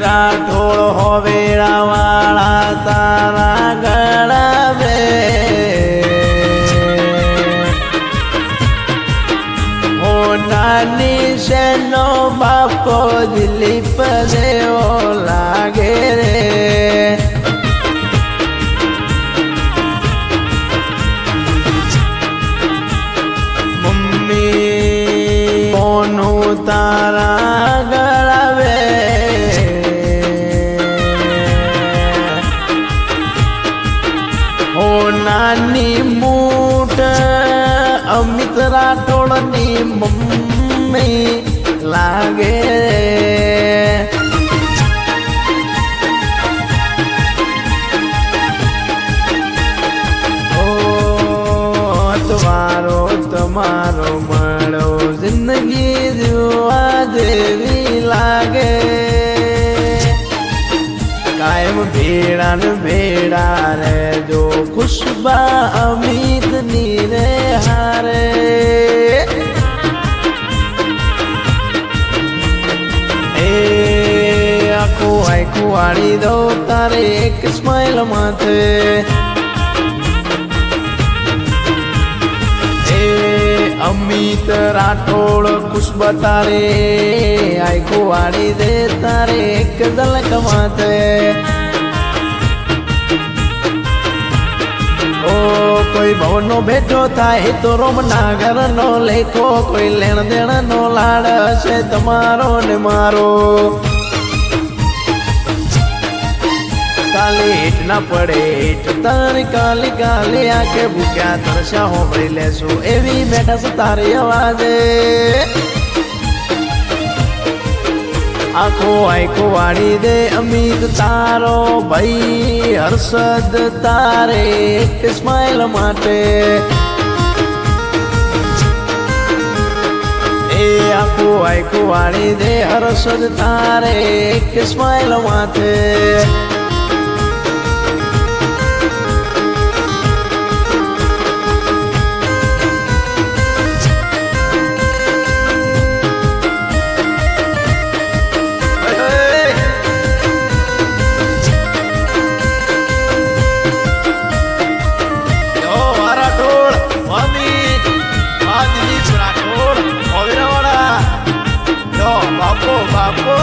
રાઠોડ હોવેરા વાળા તારા ગળાવે હો નાની શેનો બાપો દિલીપ દેવો લાગે રે તારા ગળાવે હો નાની મૂઠ અમિત રાઠોડની મમ્મી લાગે ઓ તમારો તમારો મળો જિંદગી જોવા જેવી લાગે કાયમ ભેડા ને ભેડા રે જો ખુશબા અમિત ની રે હારે એ આખું વાળી દઉં તારે એક સ્માઈલ માથે અમિત રાઠોડ ખુશબા તારે આખું વાળી દે તારે એક ઝલક માથે ઓ કોઈ ભવનો બેઠો થાય તો રોમના ઘરનો લેખો કોઈ લેણ દેણ નો લાડ હશે તમારો ને મારો કાલી હેઠ ના પડે હેઠ તારી કાલી કાલી આંખે ભૂખ્યા તરસ્યા હોંભળી લેશું એવી મેઠસ તારી અવાજે આંખો વાળી દે અમિત તારો ભાઈ હર્ષદ તારે એક સ્માઈલ માટે એ આંખો વાળી દે હર્ષદ તારે એક સ્માઈલ માટે બાપો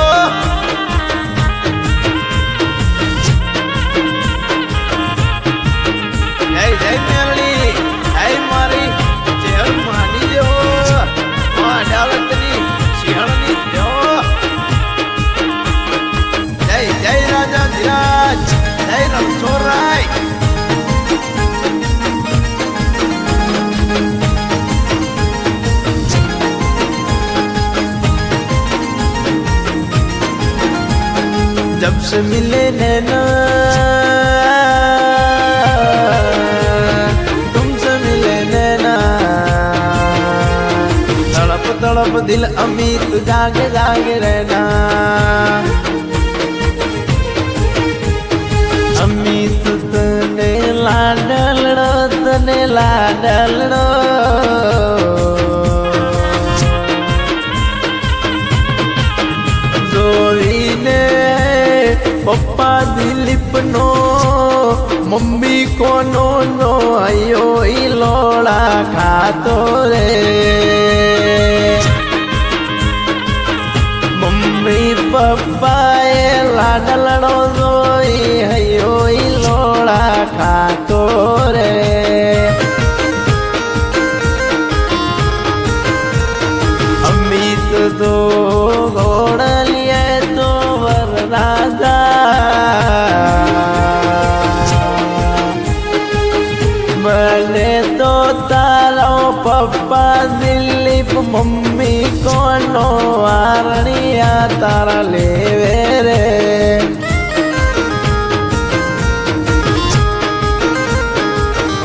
જય જય મેરડી જય મારી જેલ માની જો અડાલતની સિંહણની જો જય જય રાજા ધીરાજ જય રણછોડરાય जब से मिले नैना तुमसे मिले नैना तड़प तड़प दिल अमित जागे जागे रहना अमित तने लाडलड़ो જોઈને પપ્પા દિલીપ નો મમ્મી કોનો નો આયો ઈ લોળા ખાતો રે મમ્મી પપ્પાએ લાડલડો જોઈ આયો ઈ લોળા ખાતો રે અમિત તો ઘોડલીએ તો ભલે તો તારો પપ્પા દિલીપ મમ્મી કોનો વારણિયા તારા લેવે રે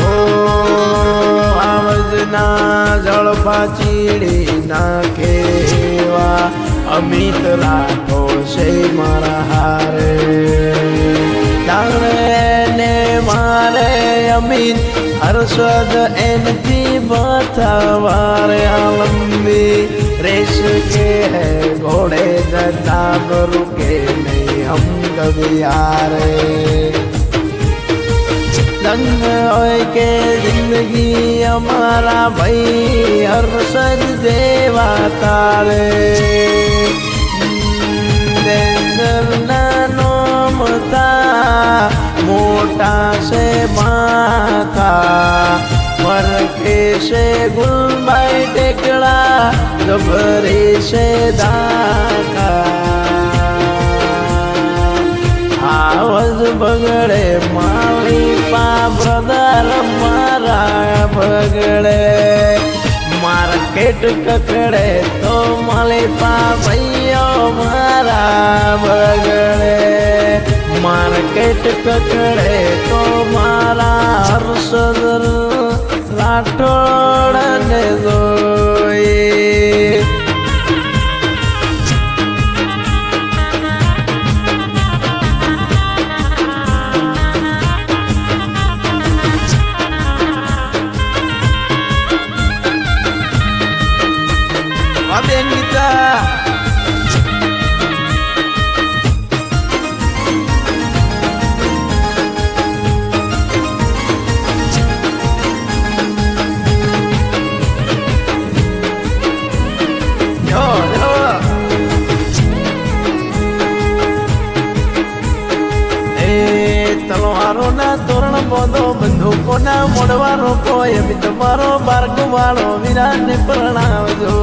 ઓ આવજના જળપા ચીડી નાખેવા અમિત રાખો છે મારા હારે તારે મારે અમિત હર્ષદ એનથી બથવારે લંબી रेस के है घोड़े दाब रुके नहीं हम યારે દંગ હોય કે જિંદગી અમારા ભાઈ હર્ષદ દેવા તારે નાનો મતા મોટા છે માથા ફરકે છે ગુલબાઈ ટેકડા ગભરે છે દાકા આવજ બગડે માળી પા બ્રધર મારા બગડે માર્કેટ કકડે તો માળી પા ભાઈઓ મારા બગડે માર્કેટ કકડે તો મારા હર્ષદ રાઠોડ ને જોઈ બેન ગીતા તલવારો ના તોરણ બોધો બંદૂકો ના મોડવાનો કોઈ અમી તમારો બારગો વાળો વિરાટ ને પ્રણાવજો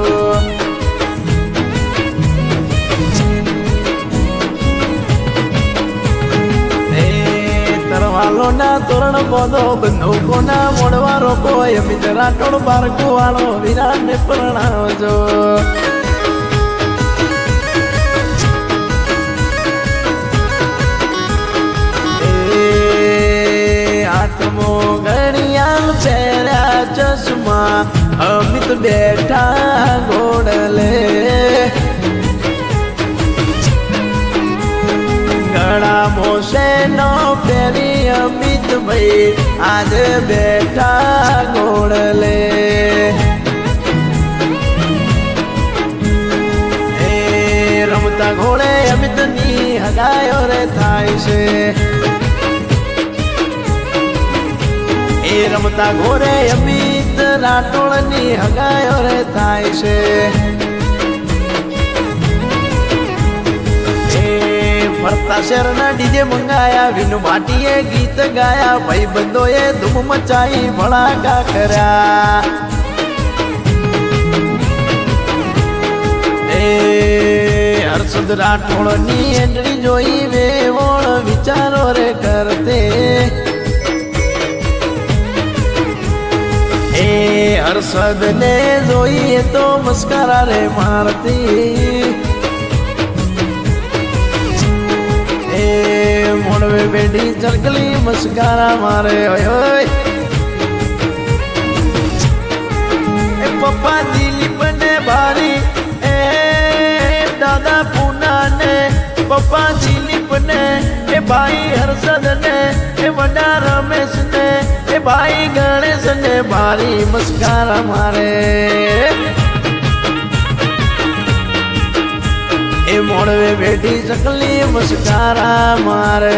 તરવાલો ના તોરણ બોધો બંદૂકો ના મોડવાનો કોઈ અમી રાઠોડ બારગો વાળો વિરાટ ને પ્રણાવજો આઠમો ઘડિયાળ પહેર્યા ચશ્મા અમિત બેઠા ગોડલે ગળા મોસે નો પહેરી અમિત ભાઈ આજે બેઠા ગોડલે રમતા ઘોડે અમિત ની હગાયો રે થાય છે રમતા ઘોરે અમિત રાઠોડ ની હગાયો રે થાય છે ફરતા શહેરના ડીજે મંગાયા વિનુ ભાટીએ ગીત ગાયા ભાઈ બંધોએ ધૂમ મચાઈ ભડાકા કર્યા હર્ષદ રાઠોડ ની એન્ટ્રી જોઈ વેવોળ વિચારો રે કરતે હર્ષદ ને જોઈએ તો મસ્કરા રે મારતી મોડવે બેઠી ચરકલી મસ્કરા મારે પપ્પા દિલીપ ને ભારી દાદા પૂના ને પપ્પા દિલીપ ને ભાઈ હર્ષદ ને વડા રમેશ ને ભાઈ ગણેશ ને ભારી મસ્કરા મારે મોડવે બેઠી ચકલી મસ્કરા મારે